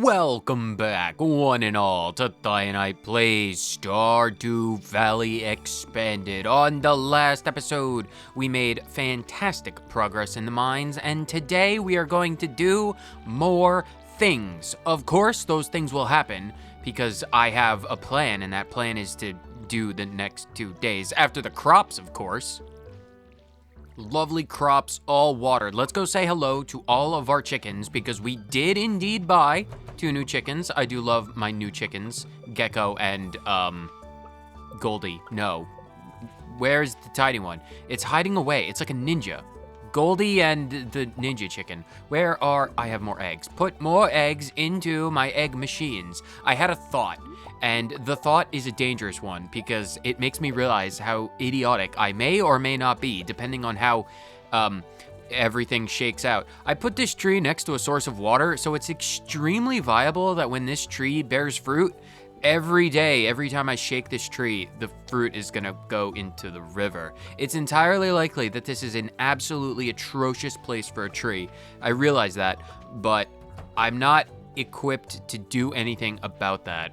Welcome back, one and all, to Thionite Plays Stardew Valley Expanded. On the last episode, we made fantastic progress in the mines, and today we are going to do more things. Of course, those things will happen because I have a plan, and that plan is to do the next 2 days after the crops, of course. Lovely crops, all watered. Let's go say hello to all of our chickens because we did indeed buy 2 new chickens. I do love my new chickens, Gecko and Goldie. No, where's the tiny one? It's hiding away. It's like a ninja. Goldie and the ninja chicken. Where are, I have more eggs. Put more eggs into my egg machines. I had a thought. And the thought is a dangerous one because it makes me realize how idiotic I may or may not be, depending on how everything shakes out. I put this tree next to a source of water, so it's extremely viable that when this tree bears fruit, every day, every time I shake this tree, the fruit is gonna go into the river. It's entirely likely that this is an absolutely atrocious place for a tree. I realize that, but I'm not equipped to do anything about that.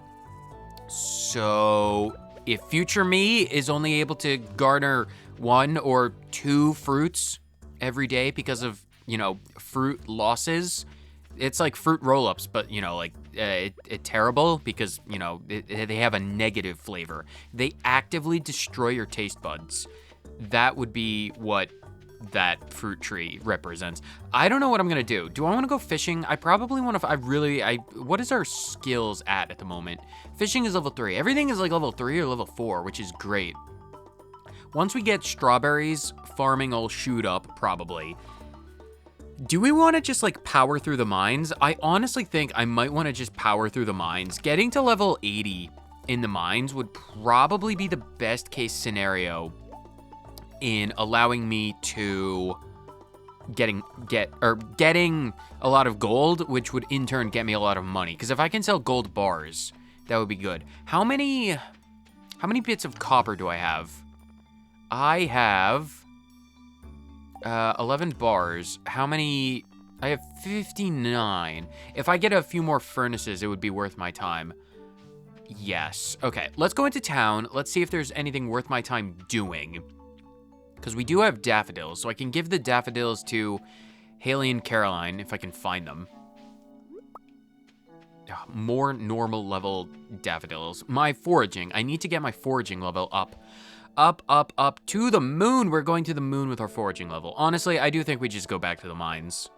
So if future me is only able to garner 1 or 2 fruits every day because of, fruit losses, it's like fruit roll-ups, but, it's terrible because, they have a negative flavor. They actively destroy your taste buds. That would be what that fruit tree represents. I don't know what I'm gonna do. Do I want to go fishing? I probably want to. What is our skills at the moment? Fishing is level 3. Everything is like level 3 or level 4, which is great. Once we get strawberries, farming will shoot up probably. Do we want to just like power through the mines? I honestly think I might want to just power through the mines. Getting to level 80 in the mines would probably be the best case scenario in allowing me to getting a lot of gold, which would in turn get me a lot of money. Because if I can sell gold bars, that would be good. How many bits of copper do I have? I have 11 bars. How many? I have 59. If I get a few more furnaces, it would be worth my time. Yes. Okay, let's go into town. Let's see if there's anything worth my time doing. Because we do have daffodils, so I can give the daffodils to Haley and Caroline if I can find them. More normal level daffodils. My foraging. I need to get my foraging level up. Up to the moon. We're going to the moon with our foraging level. Honestly, I do think we just go back to the mines.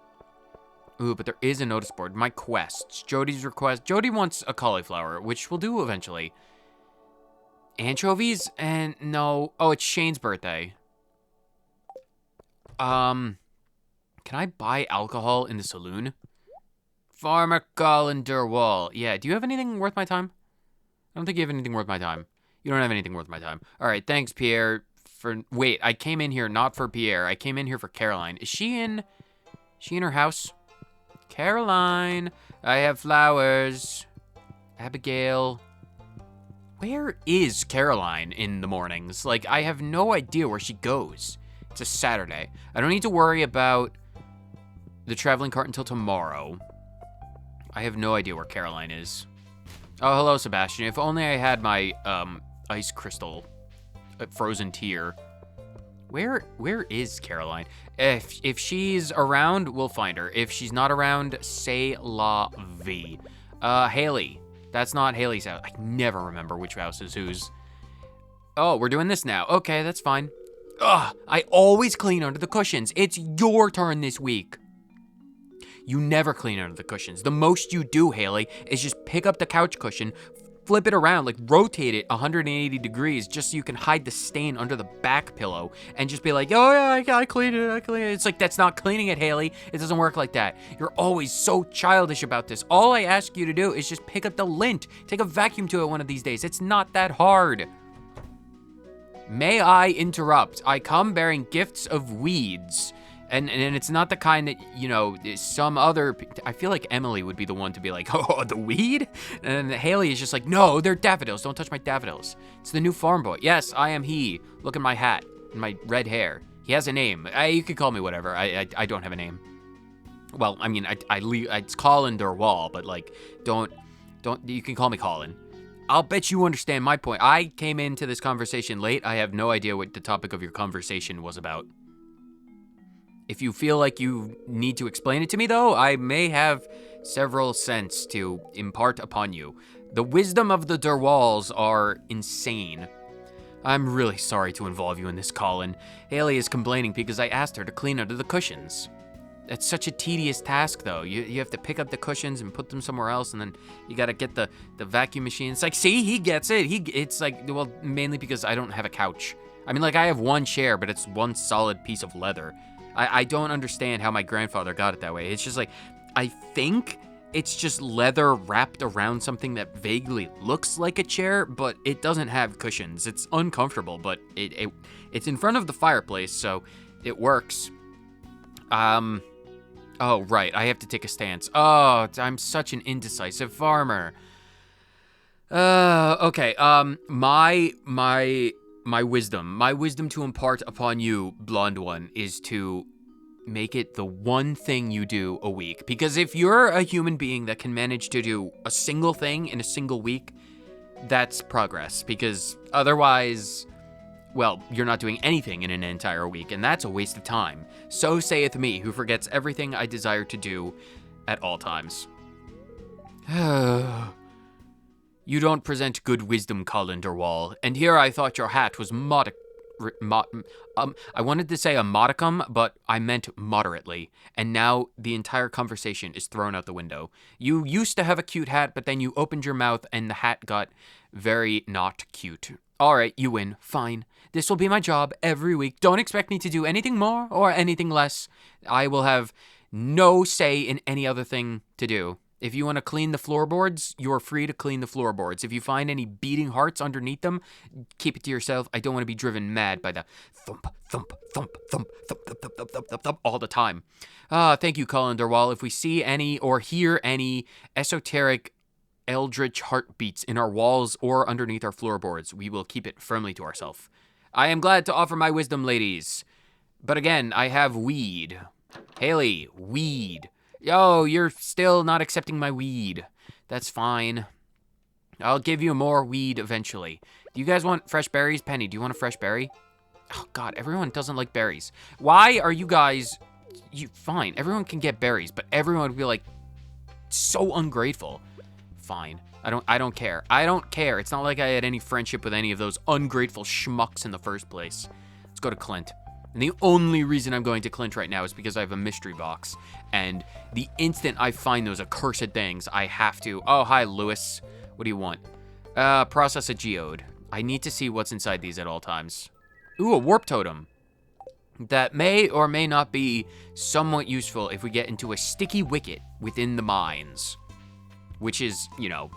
Ooh, but there is a notice board. My quests. Jody's request. Jody wants a cauliflower, which we'll do eventually. Anchovies? And no. Oh, it's Shane's birthday. Can I buy alcohol in the saloon? Farmer Collin Derwall. Yeah, do you have anything worth my time? I don't think you have anything worth my time. You don't have anything worth my time. All right, thanks, Pierre. Wait, I came in here not for Pierre. I came in here for Caroline. Is she in her house? Caroline, I have flowers. Abigail. Where is Caroline in the mornings? Like, I have no idea where she goes. It's a Saturday. I don't need to worry about the traveling cart until tomorrow. I have no idea where Caroline is. Oh, hello, Sebastian. If only I had my ice crystal frozen tear. Where is Caroline? If she's around, we'll find her. If she's not around, say la vie. Haley. That's not Haley's house. I never remember which house is whose. Oh, we're doing this now. Okay, that's fine. Ugh, I always clean under the cushions. It's your turn this week. You never clean under the cushions. The most you do, Haley, is just pick up the couch cushion, flip it around, like rotate it 180 degrees just so you can hide the stain under the back pillow and just be like, oh yeah, I cleaned it. It's like, that's not cleaning it, Haley. It doesn't work like that. You're always so childish about this. All I ask you to do is just pick up the lint. Take a vacuum to it one of these days. It's not that hard. May I interrupt? I come bearing gifts of weeds. And it's not the kind that, some other... I feel like Emily would be the one to be like, oh, the weed? And Haley is just like, no, they're daffodils. Don't touch my daffodils. It's the new farm boy. Yes, I am he. Look at my hat and my red hair. He has a name. You could call me whatever. I don't have a name. Well, I mean, it's Collin Derwall, but, like, don't, you can call me Collin. I'll bet you understand my point. I came into this conversation late. I have no idea what the topic of your conversation was about. If you feel like you need to explain it to me, though, I may have several cents to impart upon you. The wisdom of the Derwalls are insane. I'm really sorry to involve you in this, Collin. Haley is complaining because I asked her to clean under the cushions. It's such a tedious task, though. You have to pick up the cushions and put them somewhere else, and then you gotta get the vacuum machine. It's like, see, he gets it. It's like, well, mainly because I don't have a couch. I mean, like, I have one chair, but it's one solid piece of leather. I don't understand how my grandfather got it that way. It's just like, I think it's just leather wrapped around something that vaguely looks like a chair, but it doesn't have cushions. It's uncomfortable, but it's in front of the fireplace, so it works. Oh, right, I have to take a stance. Oh, I'm such an indecisive farmer. Okay, my wisdom to impart upon you, blonde one, is to make it the one thing you do a week. Because if you're a human being that can manage to do a single thing in a single week, that's progress. Because otherwise, well, you're not doing anything in an entire week, and that's a waste of time. So saith me, who forgets everything I desire to do at all times. You don't present good wisdom, Collin Derwall, and here I thought your hat was I wanted to say a modicum, but I meant moderately, and now the entire conversation is thrown out the window. You used to have a cute hat, but then you opened your mouth and the hat got very not cute. All right, you win. Fine. This will be my job every week. Don't expect me to do anything more or anything less. I will have no say in any other thing to do. If you want to clean the floorboards, you're free to clean the floorboards. If you find any beating hearts underneath them, keep it to yourself. I don't want to be driven mad by the thump, thump, thump, thump, thump, thump, thump, thump, thump, thump, thump all the time. Thank you, Collin Derwall. If we see any or hear any esoteric eldritch heartbeats in our walls or underneath our floorboards, we will keep it firmly to ourselves. I am glad to offer my wisdom, ladies. But again, I have weed. Haley, weed. Yo, you're still not accepting my weed. That's fine. I'll give you more weed eventually. Do you guys want fresh berries? Penny, do you want a fresh berry? Oh, God, everyone doesn't like berries. Why are you guys... Fine, everyone can get berries, but everyone would be, like, so ungrateful. Fine. I don't care. I don't care. It's not like I had any friendship with any of those ungrateful schmucks in the first place. Let's go to Clint. And the only reason I'm going to Clint right now is because I have a mystery box. And the instant I find those accursed things, I have to... Oh, hi, Lewis. What do you want? Process a geode. I need to see what's inside these at all times. Ooh, a warp totem. That may or may not be somewhat useful if we get into a sticky wicket within the mines. Which is, you know,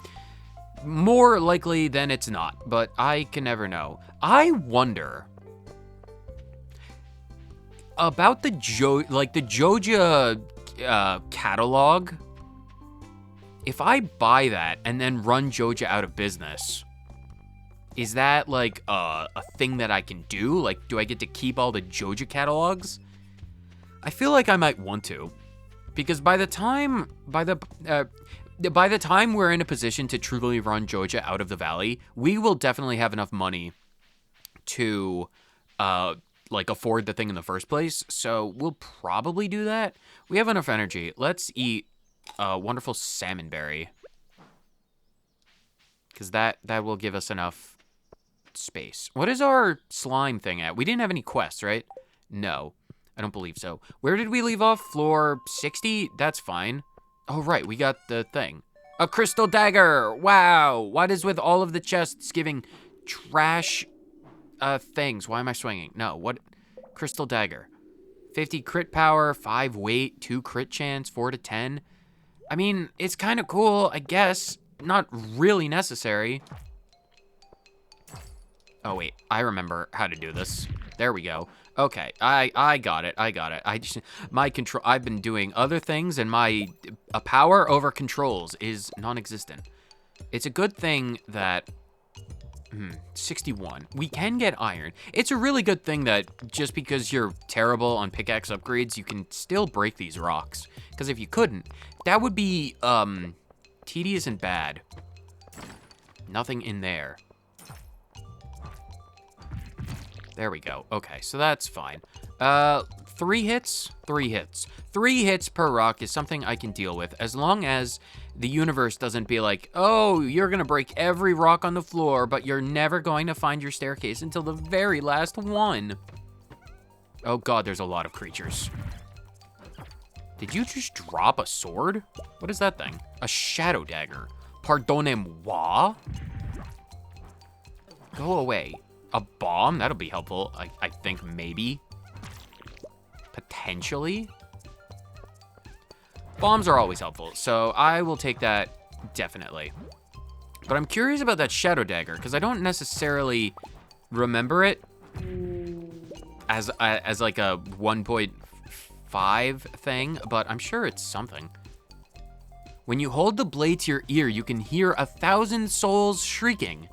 more likely than it's not. But I can never know. I wonder... about the Joja catalog, if I buy that and then run Joja out of business, is that like a thing that I can do? Like, do I get to keep all the Joja catalogs? I feel like I might want to, because by the time we're in a position to truly run Joja out of the valley, we will definitely have enough money to like afford the thing in the first place, so we'll probably do that. We have enough energy. Let's eat a wonderful salmon berry, because that will give us enough space. What is our slime thing at? We didn't have any quests, right? No, I don't believe so. Where did we leave off? Floor 60? That's fine. Oh, right, we got the thing. A crystal dagger! Wow! What is with all of the chests giving trash things? Why am I swinging? No, what? Crystal dagger. 50 crit power, 5 weight, 2 crit chance, 4 to 10. I mean, it's kind of cool, I guess. Not really necessary. Oh, wait. I remember how to do this. There we go. Okay, I got it. I've been doing other things, and my power over controls is non-existent. It's a good thing that 61. We can get iron. It's a really good thing that just because you're terrible on pickaxe upgrades, you can still break these rocks. Because if you couldn't, that would be, tedious and bad. Nothing in there. There we go. Okay, so that's fine. 3 hits? 3 hits. 3 hits per rock is something I can deal with, as long as the universe doesn't be like, oh, you're gonna break every rock on the floor, but you're never going to find your staircase until the very last one. Oh god, there's a lot of creatures. Did you just drop a sword? What is that thing? A shadow dagger. Pardonnez-moi? Go away. A bomb? That'll be helpful. I think maybe. Potentially. Bombs are always helpful, so I will take that definitely. But I'm curious about that shadow dagger, because I don't necessarily remember it as like a 1.5 thing, but I'm sure it's something. When you hold the blade to your ear, you can hear 1,000 souls shrieking.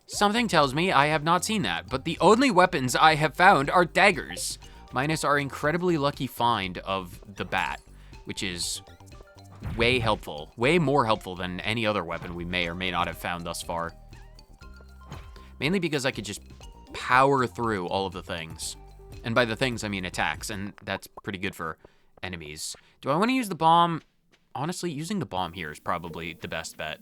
Something tells me I have not seen that, but the only weapons I have found are daggers, minus our incredibly lucky find of the bat, which is way helpful, way more helpful than any other weapon we may or may not have found thus far. Mainly because I could just power through all of the things. And by the things, I mean attacks, and that's pretty good for enemies. Do I want to use the bomb? Honestly, using the bomb here is probably the best bet.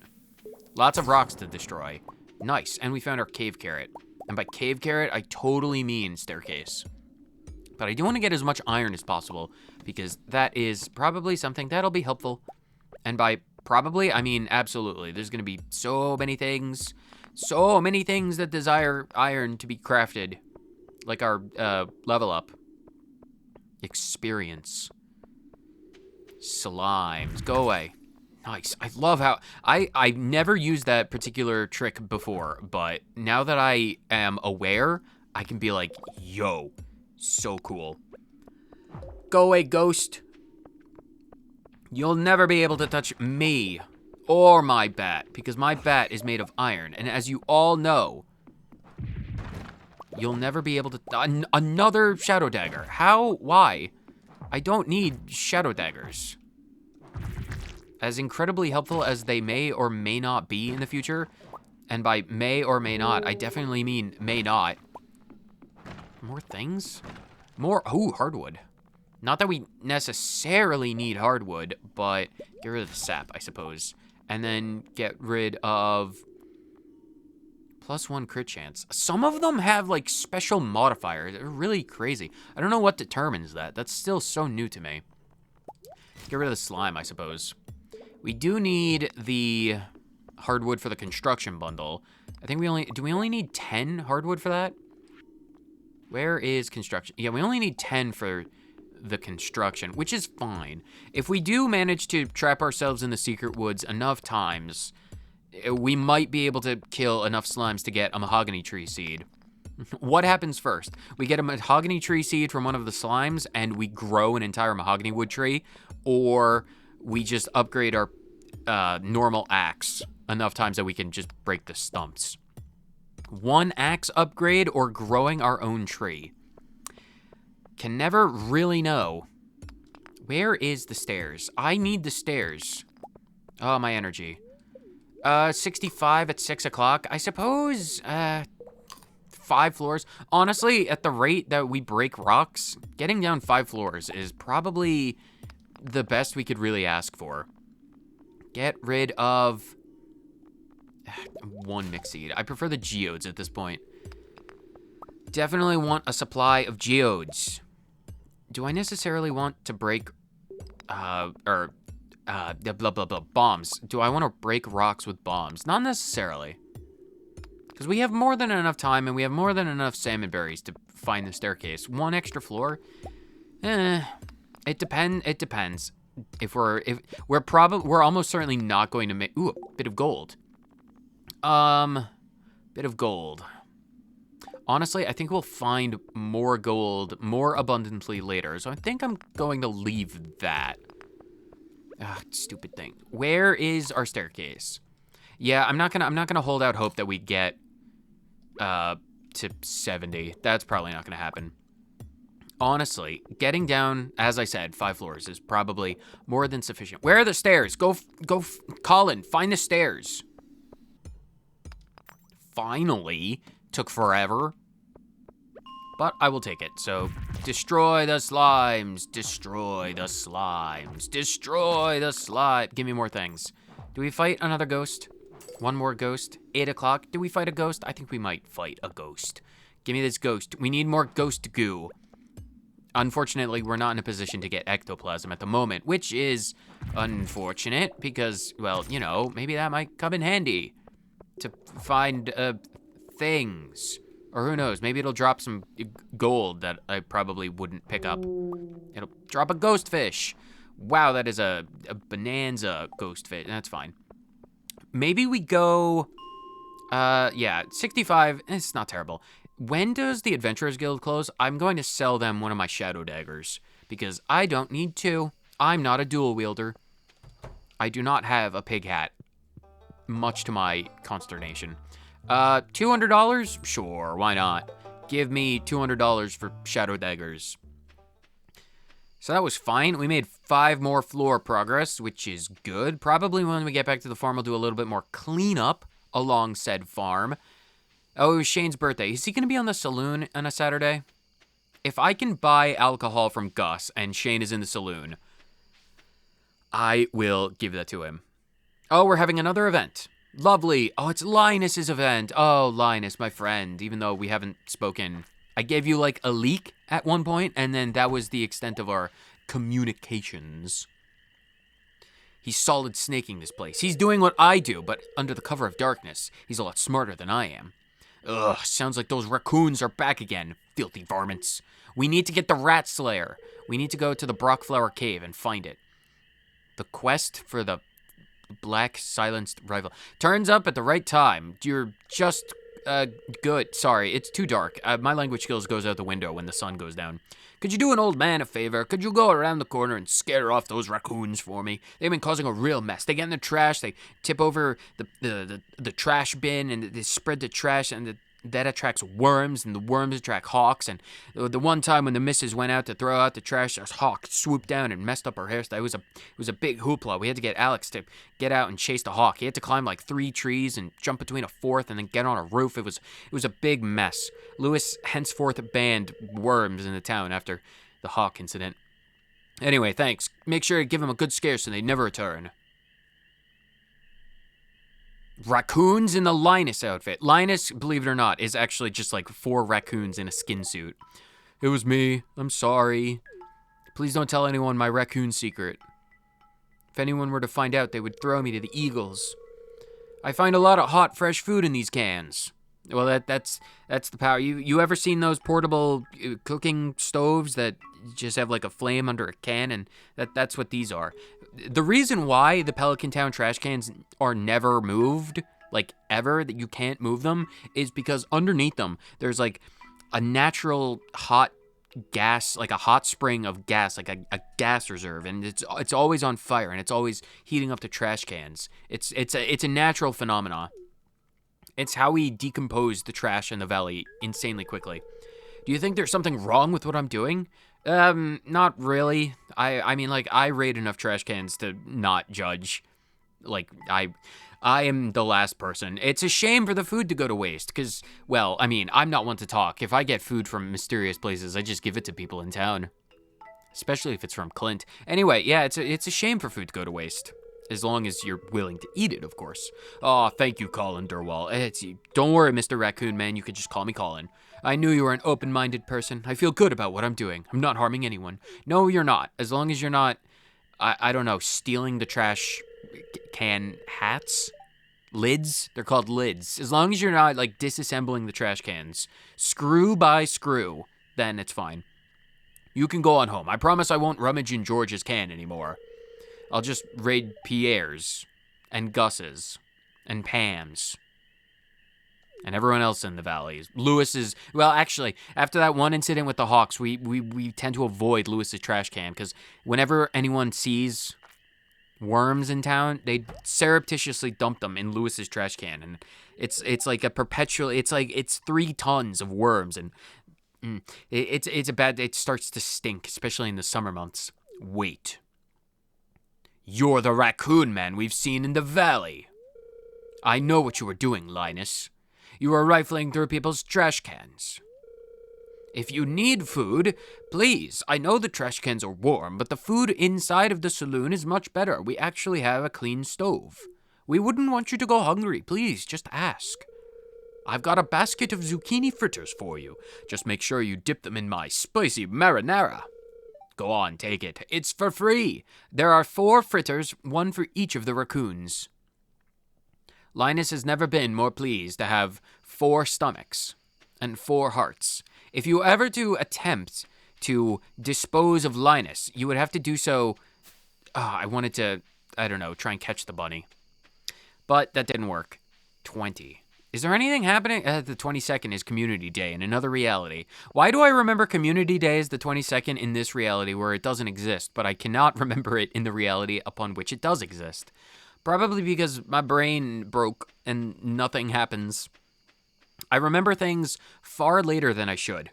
Lots of rocks to destroy. Nice, and we found our cave carrot. And by cave carrot, I totally mean staircase. But I do want to get as much iron as possible, because that is probably something that'll be helpful. And by probably, I mean absolutely. There's going to be so many things that desire iron to be crafted. Like our level up. Experience. Slimes. Go away. Nice. I love how... I've never used that particular trick before, but now that I am aware, I can be like, yo, so cool. Go away, ghost. You'll never be able to touch me or my bat, because my bat is made of iron, and as you all know, you'll never be able to... Another shadow dagger. How? Why? I don't need shadow daggers. As incredibly helpful as they may or may not be in the future, and by may or may not, I definitely mean may not. More things? More, ooh, hardwood. Not that we necessarily need hardwood, but get rid of the sap, I suppose. And then get rid of +1 crit chance. Some of them have like special modifiers. They're really crazy. I don't know what determines that. That's still so new to me. Get rid of the slime, I suppose. We do need the hardwood for the construction bundle. I think do we only need 10 hardwood for that? Where is construction? Yeah, we only need 10 for the construction, which is fine. If we do manage to trap ourselves in the secret woods enough times, we might be able to kill enough slimes to get a mahogany tree seed. What happens first? We get a mahogany tree seed from one of the slimes and we grow an entire mahogany wood tree, or we just upgrade our normal axe enough times that we can just break the stumps. One axe upgrade or growing our own tree. Can never really know. Where is the stairs? I need the stairs. Oh, my energy. 65 at 6 o'clock. I suppose 5 floors. Honestly, at the rate that we break rocks, getting down 5 floors is probably the best we could really ask for. Get rid of 1 mixed seed. I prefer the geodes at this point. Definitely want a supply of geodes. Do I necessarily want to break, bombs? Do I want to break rocks with bombs? Not necessarily. Because we have more than enough time and we have more than enough salmon berries to find the staircase. 1 extra floor? It depends. We're almost certainly not going to make, ooh, a bit of gold. Bit of gold. Honestly, I think we'll find more gold more abundantly later, so I think I'm going to leave that. Stupid thing. Where is our staircase? Yeah, I'm not gonna hold out hope that we get to 70. That's probably not going to happen. Honestly, getting down, as I said, 5 floors is probably more than sufficient. Where are the stairs? Collin, find the stairs. Finally. Took forever. But I will take it. So, destroy the slimes. Destroy the slimes. Destroy the slime. Give me more things. Do we fight another ghost? One more ghost. 8 o'clock. Do we fight a ghost? I think we might fight a ghost. Give me this ghost. We need more ghost goo. Unfortunately, we're not in a position to get ectoplasm at the moment, which is unfortunate because, well, you know, maybe that might come in handy to find things. Or who knows, maybe it'll drop some gold that I probably wouldn't pick up. It'll drop a ghost fish. Wow, that is a bonanza ghost fish. That's fine. Maybe we go, yeah, 65, it's not terrible. When does the Adventurers Guild close? I'm going to sell them one of my shadow daggers because I don't need to. I'm not a dual wielder. I do not have a pig hat, much to my consternation. $200? Sure, why not? Give me $200 for shadow daggers. So that was fine. We made 5 more floor progress, which is good. Probably when we get back to the farm, we'll do a little bit more cleanup along said farm. Oh, it was Shane's birthday. Is he going to be on the saloon on a Saturday? If I can buy alcohol from Gus and Shane is in the saloon, I will give that to him. Oh, we're having another event. Lovely. Oh, it's Lioness's event. Oh, Lioness, my friend, even though we haven't spoken. I gave you like a leak at one point, and then that was the extent of our communications. He's solid snaking this place. He's doing what I do, but under the cover of darkness. He's a lot smarter than I am. Ugh, sounds like those Racoons are back again. Filthy varmints. We need to get the Rat Slayer. We need to go to the Brockflower Cave and find it. The quest for the Black Silenced Rival turns up at the right time. You're just, good. Sorry, it's too dark. My language skills goes out the window when the sun goes down. Could you do an old man a favor? Could you go around the corner and scare off those Racoons for me? They've been causing a real mess. They get in the trash, they tip over the trash bin, and they spread the trash, and that attracts worms, and the worms attract hawks. And the one time when the missus went out to throw out the trash, a hawk swooped down and messed up her hairstyle. It was a big hoopla. We had to get Alex to get out and chase the hawk. He had to climb like 3 trees and jump between a fourth and then get on a roof. It was a big mess. Lewis henceforth banned worms in the town after the hawk incident. Anyway, thanks. Make sure to give him a good scare so they never return. Racoons in the Linus outfit. Linus, believe it or not, is actually just like 4 raccoons in a skin suit. It was me. I'm sorry. Please don't tell anyone my raccoon secret. If anyone were to find out, they would throw me to the eagles. I find a lot of hot, fresh food in these cans. Well, that's the power. You ever seen those portable cooking stoves that just have like a flame under a can? And that's what these are. The reason why the Pelican Town trash cans are never moved, like ever, that you can't move them, is because underneath them, there's like a natural hot gas, like a hot spring of gas, like a gas reserve, and it's always on fire, and it's always heating up the trash cans. It's a natural phenomena. It's how we decompose the trash in the valley insanely quickly. Do you think there's something wrong with what I'm doing? Not really. I mean, like, I raid enough trash cans to not judge. Like, I am the last person. It's a shame for the food to go to waste, because, well, I mean, I'm not one to talk. If I get food from mysterious places, I just give it to people in town. Especially if it's from Clint. Anyway, yeah, it's a shame for food to go to waste. As long as you're willing to eat it, of course. Oh, thank you, Collin Derwall. Don't worry, Mr. Raccoon Man. You could just call me Collin. I knew you were an open-minded person. I feel good about what I'm doing. I'm not harming anyone. No, you're not. As long as you're not, I don't know, stealing the trash can hats? Lids? They're called lids. As long as you're not, like, disassembling the trash cans, screw by screw, then it's fine. You can go on home. I promise I won't rummage in George's can anymore. I'll just raid Pierre's and Gus's and Pam's and everyone else in the valleys. Lewis's, well, actually, after that one incident with the Hawks, we tend to avoid Lewis's trash can, because whenever anyone sees worms in town, they surreptitiously dump them in Lewis's trash can, and it's like a perpetual. It's 3 tons of worms, and it's a bad. It starts to stink, especially in the summer months. Wait, you're the raccoon man we've seen in the valley. I know what you were doing, Linus. You were rifling through people's trash cans. If you need food, please. I know the trash cans are warm, but the food inside of the saloon is much better. We actually have a clean stove. We wouldn't want you to go hungry. Please, just ask. I've got a basket of zucchini fritters for you. Just make sure you dip them in my spicy marinara. Go on, take it. It's for free. There are 4 fritters, 1 for each of the raccoons. Linus has never been more pleased to have 4 stomachs and 4 hearts. If you ever do attempt to dispose of Linus, you would have to do so... I wanted to, I don't know, try and catch the bunny. But that didn't work. 20. Is there anything happening? The 22nd is Community Day in another reality. Why do I remember Community Day as the 22nd in this reality where it doesn't exist, but I cannot remember it in the reality upon which it does exist? Probably because my brain broke and nothing happens. I remember things far later than I should,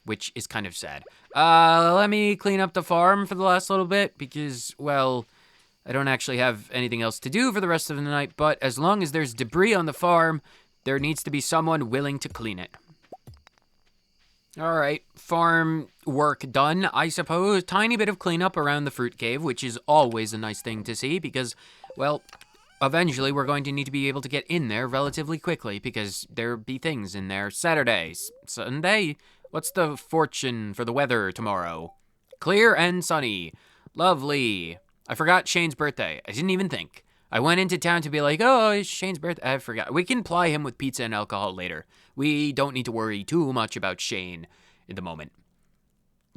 which is kind of sad. Let me clean up the farm for the last little bit because, well, I don't actually have anything else to do for the rest of the night, but as long as there's debris on the farm, there needs to be someone willing to clean it. All right, farm work done, I suppose. Tiny bit of cleanup around the fruit cave, which is always a nice thing to see because, well, eventually we're going to need to be able to get in there relatively quickly because there'll be things in there. Saturday, Sunday. What's the fortune for the weather tomorrow? Clear and sunny. Lovely. I forgot Shane's birthday. I didn't even think. I went into town to be like, oh, it's Shane's birthday. I forgot. We can ply him with pizza and alcohol later. We don't need to worry too much about Shane in the moment.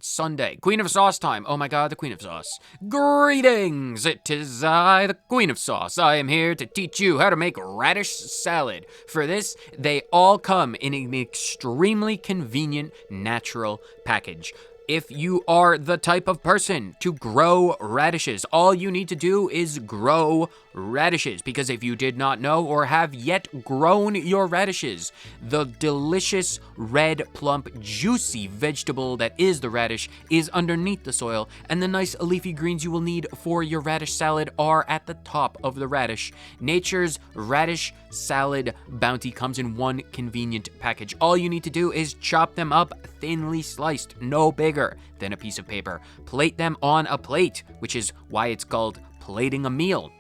Sunday. Queen of Sauce time. Oh my god, the Queen of Sauce. Greetings! It is I, the Queen of Sauce. I am here to teach you how to make radish salad. For this, they all come in an extremely convenient, natural package. If you are the type of person to grow radishes, all you need to do is grow radishes. Because if you did not know or have yet grown your radishes, the delicious, red, plump, juicy vegetable that is the radish is underneath the soil, and the nice leafy greens you will need for your radish salad are at the top of the radish. Nature's radish salad bounty comes in one convenient package. All you need to do is chop them up thinly sliced, no bigger than a piece of paper. Plate them on a plate, which is why it's called plating a meal,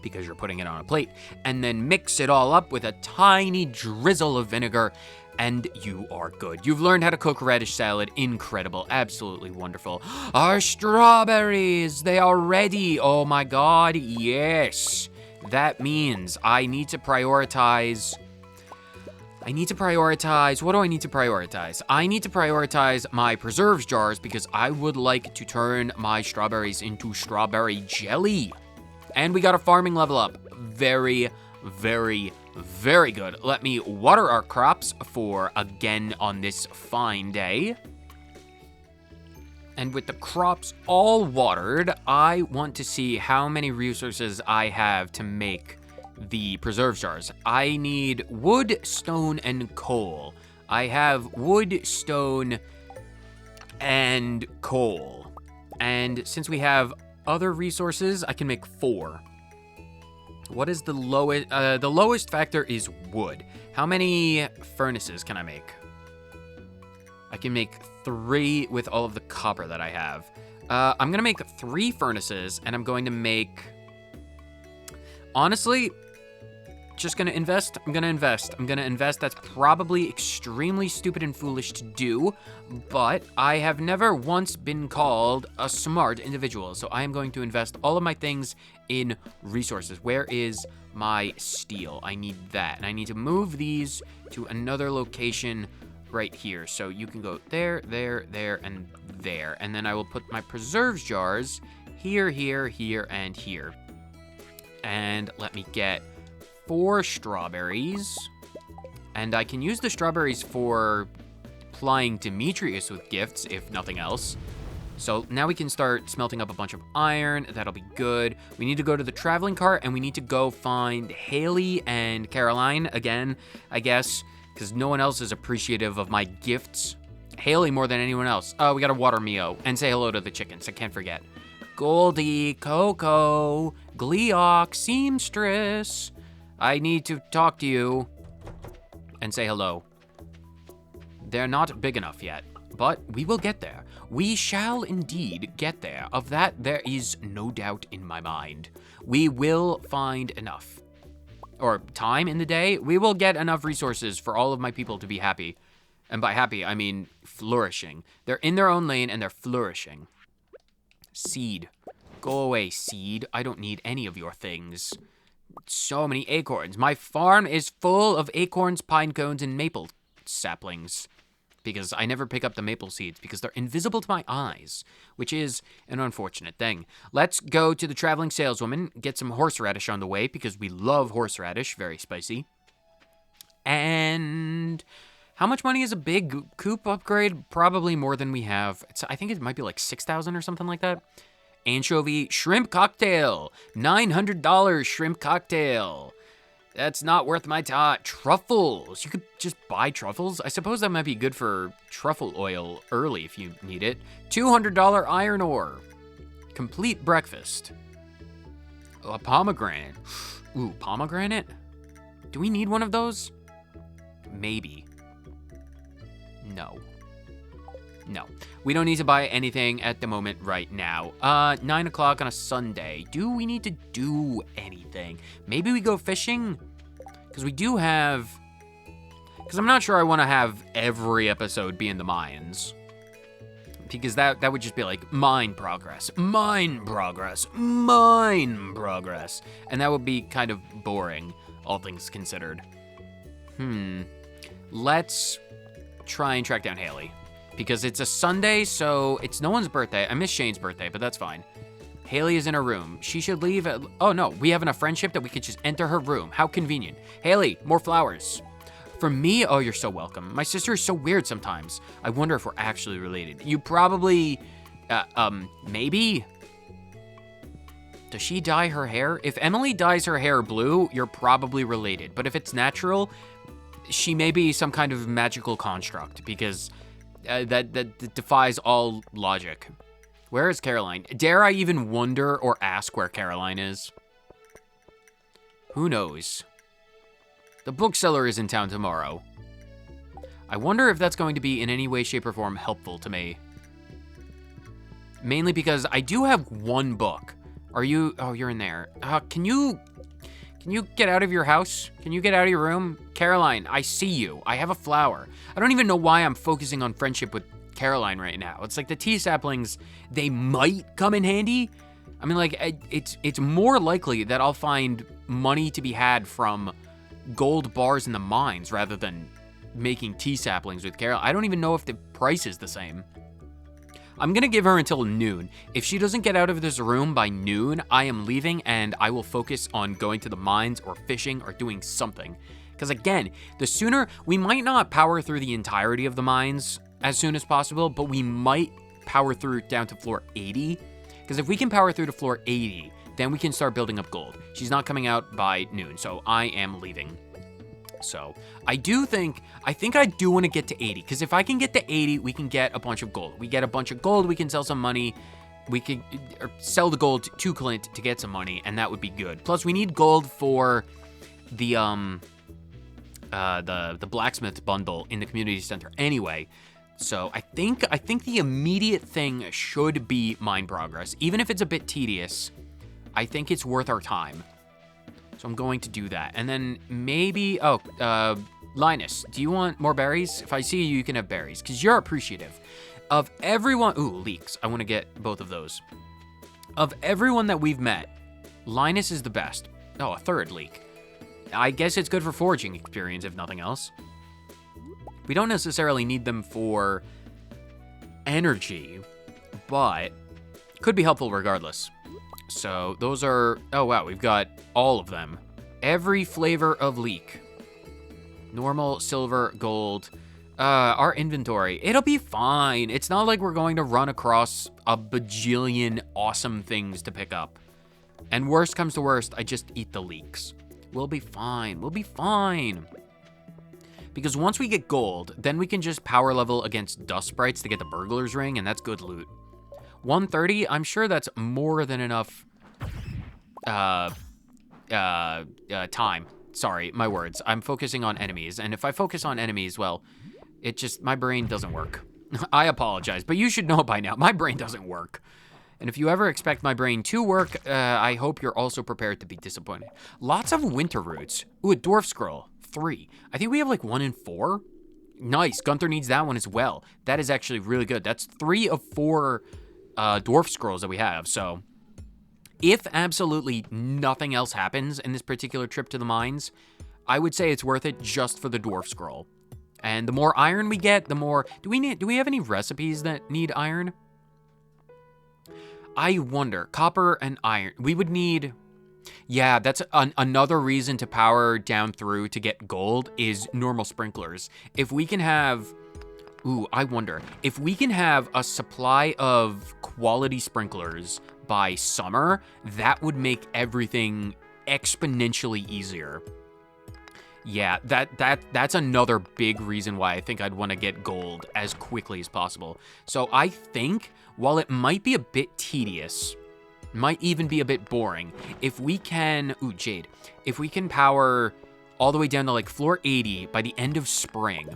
because you're putting it on a plate, and then mix it all up with a tiny drizzle of vinegar, and you are good. You've learned how to cook radish salad. Incredible, absolutely wonderful. Our strawberries, they are ready. Oh my god, yes. That means I need to prioritize... what do I need to prioritize? I need to prioritize my preserves jars because I would like to turn my strawberries into strawberry jelly. And we got a farming level up. Very, very, very good. Let me water our crops for again on this fine day. And with the crops all watered, I want to see how many resources I have to make the preserve jars. I need wood, stone, and coal. I have wood, stone, and coal. And since we have other resources, I can make 4. What is the lowest? The lowest factor is wood. How many furnaces can I make? I can make 3 with all of the copper that I have. I'm gonna make 3 furnaces, and I'm going to make... honestly, just gonna invest. I'm gonna invest. That's probably extremely stupid and foolish to do, but I have never once been called a smart individual, so I am going to invest all of my things in resources. Where is my steel? I need that, and I need to move these to another location right here. So you can go there, there, there, and there, and then I will put my preserves jars here, here, here, and here. And let me get 4 strawberries, and I can use the strawberries for plying Demetrius with gifts, if nothing else. So now we can start smelting up a bunch of iron. That'll be good. We need to go to the traveling cart, and we need to go find Haley and Caroline again, I guess, because no one else is appreciative of my gifts. Haley more than anyone else. Oh, we gotta water Mio and say hello to the chickens. I can't forget. Goldie, Coco, Gleeok, Seamstress. I need to talk to you and say hello. They're not big enough yet, but we will get there. We shall indeed get there. Of that, there is no doubt in my mind. We will find enough. Or time in the day, we will get enough resources for all of my people to be happy. And by happy, I mean flourishing. They're in their own lane and they're flourishing. Seed. Go away, seed. I don't need any of your things. So many acorns. My farm is full of acorns, pine cones, and maple saplings. Because I never pick up the maple seeds because they're invisible to my eyes, which is an unfortunate thing. Let's go to the traveling saleswoman, get some horseradish on the way because we love horseradish, very spicy. And how much money is a big coop upgrade? Probably more than we have. I think it might be like 6,000 or something like that. Anchovy shrimp cocktail, $900 shrimp cocktail. That's not worth my time. Truffles. You could just buy truffles. I suppose that might be good for truffle oil early if you need it. $200 iron ore. Complete breakfast. A pomegranate. Ooh, pomegranate? Do we need one of those? Maybe. No. No. We don't need to buy anything at the moment right now. 9 o'clock on a Sunday. Do we need to do anything? Maybe we go fishing? Because we do have... Because I'm not sure I want to have every episode be in the mines. Because that would just be like, mine progress, mine progress, mine progress. And that would be kind of boring, all things considered. Let's try and track down Haley. Because it's a Sunday, so it's no one's birthday. I miss Shane's birthday, but that's fine. Haley is in her room. She should leave at... Oh, no. We have enough friendship that we could just enter her room. How convenient. Haley, more flowers. For me? Oh, you're so welcome. My sister is so weird sometimes. I wonder if we're actually related. You probably... maybe? Does she dye her hair? If Emily dyes her hair blue, you're probably related. But if it's natural, she may be some kind of magical construct, because... that defies all logic. Where is Caroline? Dare I even wonder or ask where Caroline is? Who knows? The bookseller is in town tomorrow. I wonder if that's going to be in any way, shape, or form helpful to me. Mainly because I do have one book. Are you... Oh, you're in there. Can you get out of your house? Can you get out of your room? Caroline, I see you. I have a flower. I don't even know why I'm focusing on friendship with Caroline right now. It's like the tea saplings, they might come in handy. I mean, like, it's more likely that I'll find money to be had from gold bars in the mines rather than making tea saplings with Caroline. I don't even know if the price is the same. I'm gonna give her until noon. If she doesn't get out of this room by noon, I am leaving and I will focus on going to the mines or fishing or doing something. Because again, the sooner, we might not power through the entirety of the mines as soon as possible, but we might power through down to floor 80. Because if we can power through to floor 80, then we can start building up gold. She's not coming out by noon, so I am leaving. So I think I do want to get to 80, because if I can get to 80, we can get a bunch of gold. We get a bunch of gold, we can sell some money. We could sell the gold to Clint to get some money, and that would be good. Plus, we need gold for the blacksmith bundle in the community center anyway. So I think the immediate thing should be mine progress. Even if it's a bit tedious, I think it's worth our time. So I'm going to do that. And then maybe, Linus, do you want more berries? If I see you, you can have berries, because you're appreciative. Of everyone, ooh, leeks. I want to get both of those. Of everyone that we've met, Linus is the best. Oh, a third leek. I guess it's good for foraging experience, if nothing else. We don't necessarily need them for energy, but could be helpful regardless. So those are, oh wow, we've got all of them. Every flavor of leek. Normal, silver, gold, Our inventory. It'll be fine. It's not like we're going to run across a bajillion awesome things to pick up. And worst comes to worst, I just eat the leeks. We'll be fine. We'll be fine. Because once we get gold, then we can just power level against dust sprites to get the Burglars Ring, and that's good loot. 130, I'm sure that's more than enough time. Sorry, my words. I'm focusing on enemies, and if I focus on enemies, well, it just, my brain doesn't work. I apologize, but you should know by now, my brain doesn't work. And if you ever expect my brain to work, I hope you're also prepared to be disappointed. Lots of winter roots. Ooh, a dwarf scroll. 3. I think we have like 1 in 4. Nice. Gunther needs that one as well. That is actually really good. That's 3 of 4 dwarf scrolls that we have. So if absolutely nothing else happens in this particular trip to the mines, I would say it's worth it just for the dwarf scroll. And the more iron we get, the more... Do we have any recipes that need iron? I wonder. Copper and iron. We would need... Yeah, that's another reason to power down through to get gold is normal sprinklers. If we can have... Ooh, I wonder. If we can have a supply of quality sprinklers by summer, that would make everything exponentially easier. Yeah, that's another big reason why I think I'd want to get gold as quickly as possible. So I think, while it might be a bit tedious, might even be a bit boring, if we can... Ooh, jade. If we can power all the way down to like floor 80 by the end of spring,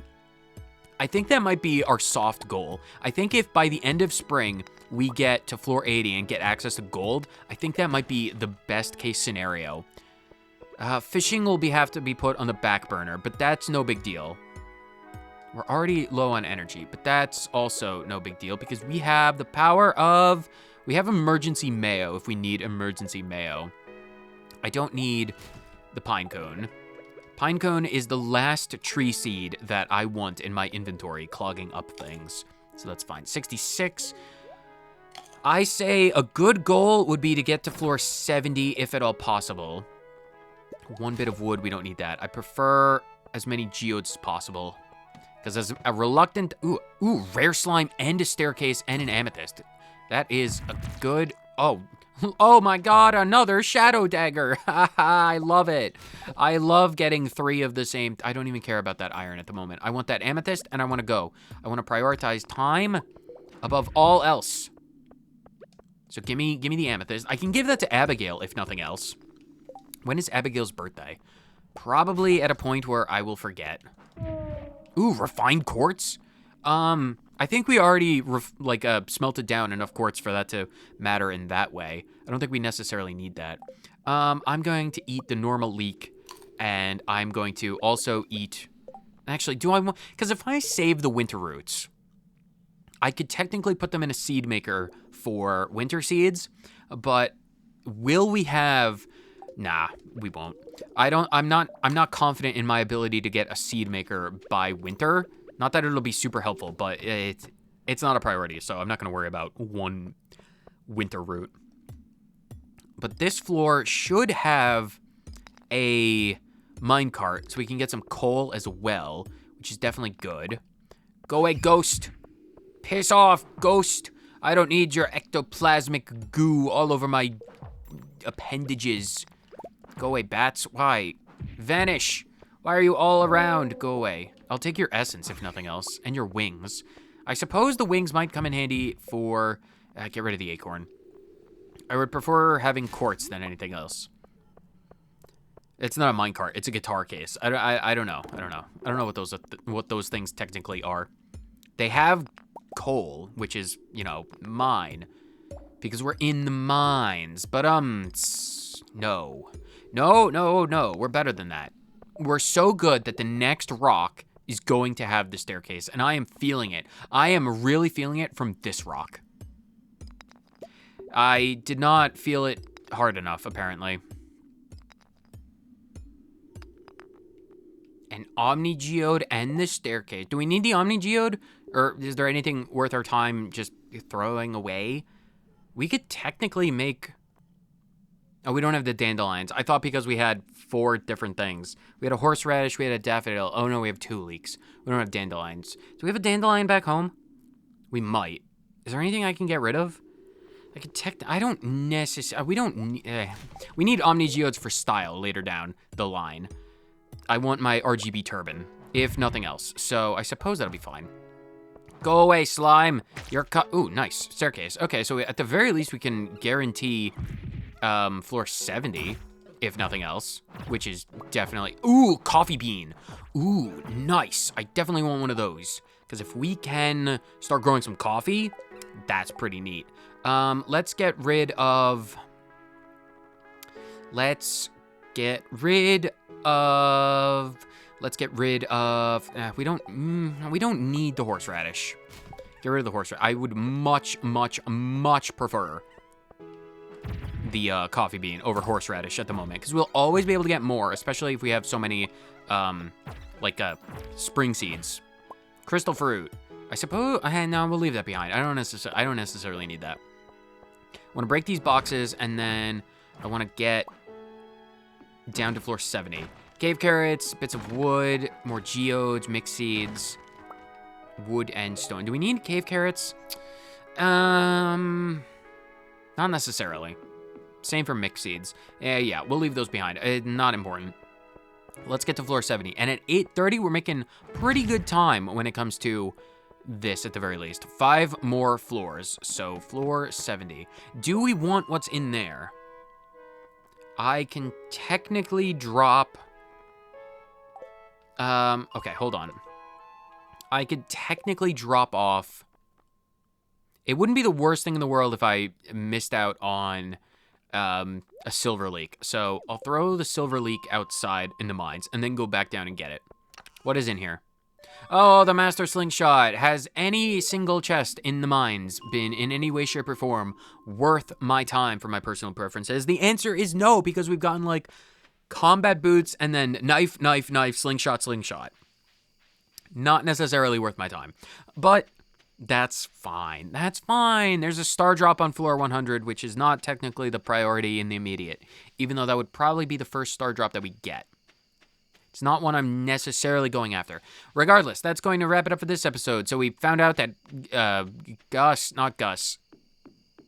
I think that might be our soft goal. I think if by the end of spring we get to floor 80 and get access to gold, I think that might be the best case scenario. Fishing will have to be put on the back burner, but that's no big deal. We're already low on energy, but that's also no big deal because we have the power of... We have emergency mayo if we need emergency mayo. I don't need the pine cone. Pine cone is the last tree seed that I want in my inventory, clogging up things. So that's fine. 66. I say a good goal would be to get to floor 70 if at all possible. 1 bit of wood, we don't need that. I prefer as many geodes as possible. Because as a reluctant... Ooh, rare slime and a staircase and an amethyst. That is a good... Oh my god, another shadow dagger. I love it. I love getting 3 of the same... I don't even care about that iron at the moment. I want that amethyst and I want to go. I want to prioritize time above all else. So give me the amethyst. I can give that to Abigail if nothing else. When is Abigail's birthday? Probably at a point where I will forget. Ooh, refined quartz? I think we already smelted down enough quartz for that to matter in that way. I don't think we necessarily need that. I'm going to eat the normal leek, and I'm going to also eat... Actually, do I want... Because if I save the winter roots, I could technically put them in a seed maker for winter seeds, but will we have... Nah, we won't. I'm not confident in my ability to get a seed maker by winter. Not that it'll be super helpful, but it's not a priority, so I'm not going to worry about 1 winter root. But this floor should have a minecart, so we can get some coal as well, which is definitely good. Go away, ghost. Piss off, ghost. I don't need your ectoplasmic goo all over my appendages. Go away, bats. Why? Vanish. Why are you all around? Go away. I'll take your essence, if nothing else, and your wings. I suppose the wings might come in handy for... get rid of the acorn. I would prefer having quartz than anything else. It's not a minecart. It's a guitar case. I don't know. I don't know what those things technically are. They have coal, which is, mine. Because we're in the mines. But, no. No. We're better than that. We're so good that the next rock is going to have the staircase, and I am feeling it. I am really feeling it from this rock. I did not feel it hard enough, apparently. An Omni Geode and the staircase. Do we need the Omni Geode? Or is there anything worth our time just throwing away? We could technically make Oh, we don't have the dandelions. I thought because we had 4 different things. We had a horseradish, we had a daffodil. Oh no, we have 2 leeks. We don't have dandelions. Do we have a dandelion back home? We might. Is there anything I can get rid of? I could I don't necessarily, we need Omni Geodes for style later down the line. I want my RGB turban, if nothing else. So I suppose that'll be fine. Go away, slime. You're ooh, nice. Staircase. Okay, so at the very least we can guarantee floor 70, if nothing else, which is definitely, ooh, coffee bean. Ooh, nice. I definitely want one of those, because if we can start growing some coffee, that's pretty neat. Let's get rid of, we don't need the horseradish. Get rid of the horseradish. I would much prefer the coffee bean over horseradish at the moment, because we'll always be able to get more, especially if we have so many, spring seeds. Crystal fruit. I suppose, no, we'll leave that behind. I don't necessarily need that. I want to break these boxes, and then I want to get down to floor 70. Cave carrots, bits of wood, more geodes, mixed seeds, wood and stone. Do we need cave carrots? Not necessarily. Same for mixed seeds. Yeah, we'll leave those behind. Not important. Let's get to floor 70. And at 8:30, we're making pretty good time when it comes to this at the very least. 5 more floors. So floor 70. Do we want what's in there? I can technically drop... okay, hold on. I could technically drop off... It wouldn't be the worst thing in the world if I missed out on a silver leek. So I'll throw the silver leek outside in the mines and then go back down and get it. What is in here? Oh, the master slingshot. Has any single chest in the mines been in any way, shape, or form worth my time for my personal preferences? The answer is no, because we've gotten like combat boots and then knife, slingshot. Not necessarily worth my time, but that's fine. That's fine. There's a star drop on floor 100, which is not technically the priority in the immediate, even though that would probably be the first star drop that we get. It's not one I'm necessarily going after. Regardless, that's going to wrap it up for this episode. So we found out that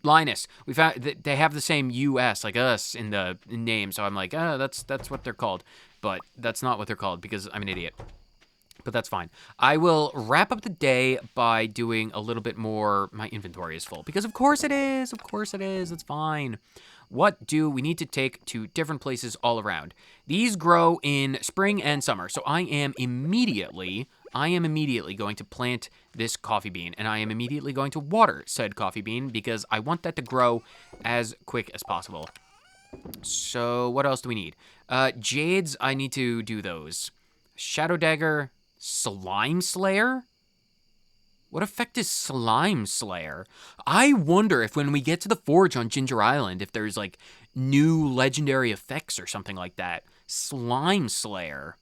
Linus. We found that they have the same US, like us, in the name. So I'm like, that's what they're called. But that's not what they're called because I'm an idiot. But that's fine. I will wrap up the day by doing a little bit more. My inventory is full because of course it is. Of course it is. It's fine. What do we need to take to different places all around? These grow in spring and summer. So I am immediately going to plant this coffee bean, and I am immediately going to water said coffee bean because I want that to grow as quick as possible. So what else do we need? Jades, I need to do those. Shadow Dagger, Slime Slayer? What effect is Slime Slayer? I wonder if when we get to the forge on Ginger Island, if there's like new legendary effects or something like that. Slime Slayer.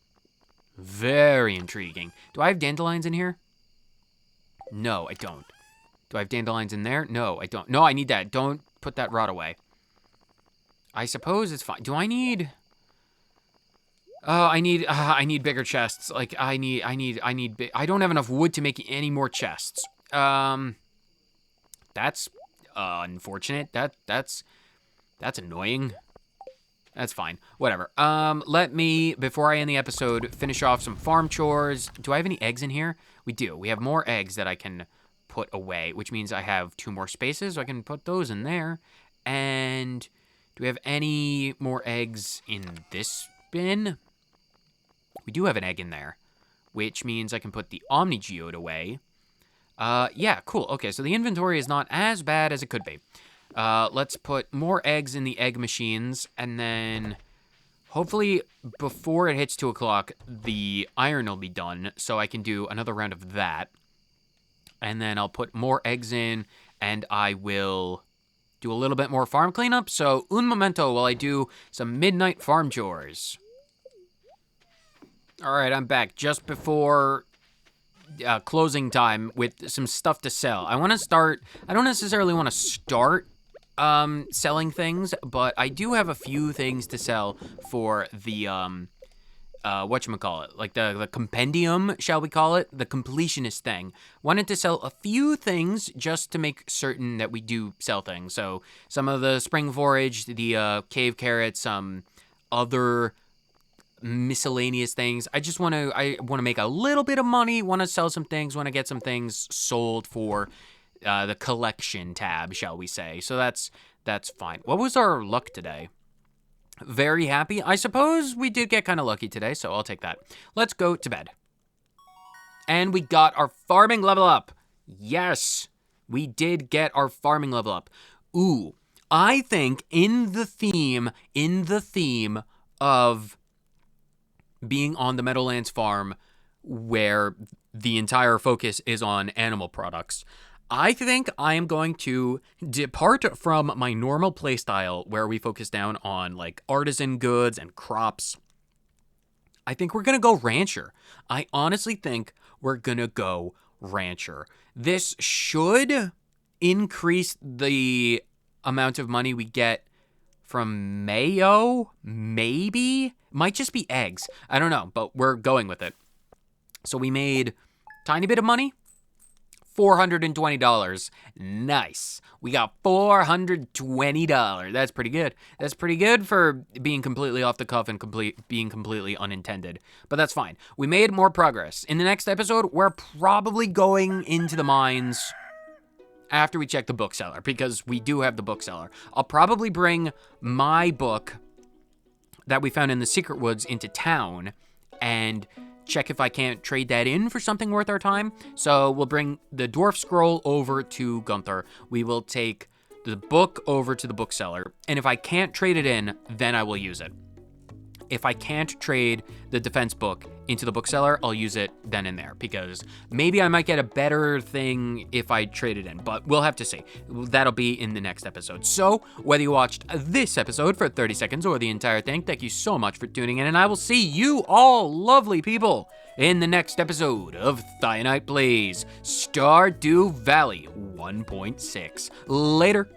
Very intriguing. Do I have dandelions in here? No, I don't. Do I have dandelions in there? No, I don't. No, I need that. Don't put that rod away. I suppose it's fine. Do I need... Oh, I need bigger chests. Like, I don't have enough wood to make any more chests. That's unfortunate. That's annoying. That's fine. Whatever. Let me, before I end the episode, finish off some farm chores. Do I have any eggs in here? We do. We have more eggs that I can put away, which means I have 2 more spaces, so I can put those in there. And do we have any more eggs in this bin? We do have an egg in there, which means I can put the Omni Geode away. Yeah, cool. Okay, so the inventory is not as bad as it could be. Let's put more eggs in the egg machines, and then hopefully before it hits 2 o'clock, the iron will be done, so I can do another round of that. And then I'll put more eggs in, and I will do a little bit more farm cleanup. So, un momento while I do some midnight farm chores. All right, I'm back just before closing time with some stuff to sell. I don't necessarily want to start selling things, but I do have a few things to sell for the whatchamacallit, like the compendium, shall we call it, the completionist thing. Wanted to sell a few things just to make certain that we do sell things. So some of the spring forage, the cave carrots, some other miscellaneous things. I want to make a little bit of money, want to sell some things, want to get some things sold for the collection tab, shall we say. So that's fine. What was our luck today? Very happy. I suppose we did get kind of lucky today, so I'll take that. Let's go to bed. And we got our farming level up. Yes, we did get our farming level up. Ooh, I think in the theme of being on the Meadowlands farm, where the entire focus is on animal products, I think I am going to depart from my normal playstyle where we focus down on like artisan goods and crops. I think we're going to go rancher. I honestly think we're going to go rancher. This should increase the amount of money we get from mayo, maybe? Might just be eggs. I don't know, but we're going with it. So we made tiny bit of money. $420. Nice. We got $420. That's pretty good. That's pretty good for being completely off the cuff and being completely unintended. But that's fine. We made more progress. In the next episode, we're probably going into the mines after we check the bookseller, because we do have the bookseller. I'll probably bring my book that we found in the Secret Woods into town and check if I can't trade that in for something worth our time. So we'll bring the Dwarf Scroll over to Gunther. We will take the book over to the bookseller. And if I can't trade it in, then I will use it. If I can't trade the defense book into the bookseller, I'll use it then and there, because maybe I might get a better thing if I trade it in, but we'll have to see. That'll be in the next episode. So whether you watched this episode for 30 seconds or the entire thing, thank you so much for tuning in, and I will see you all lovely people in the next episode of Thionite Plays Stardew Valley 1.6. Later.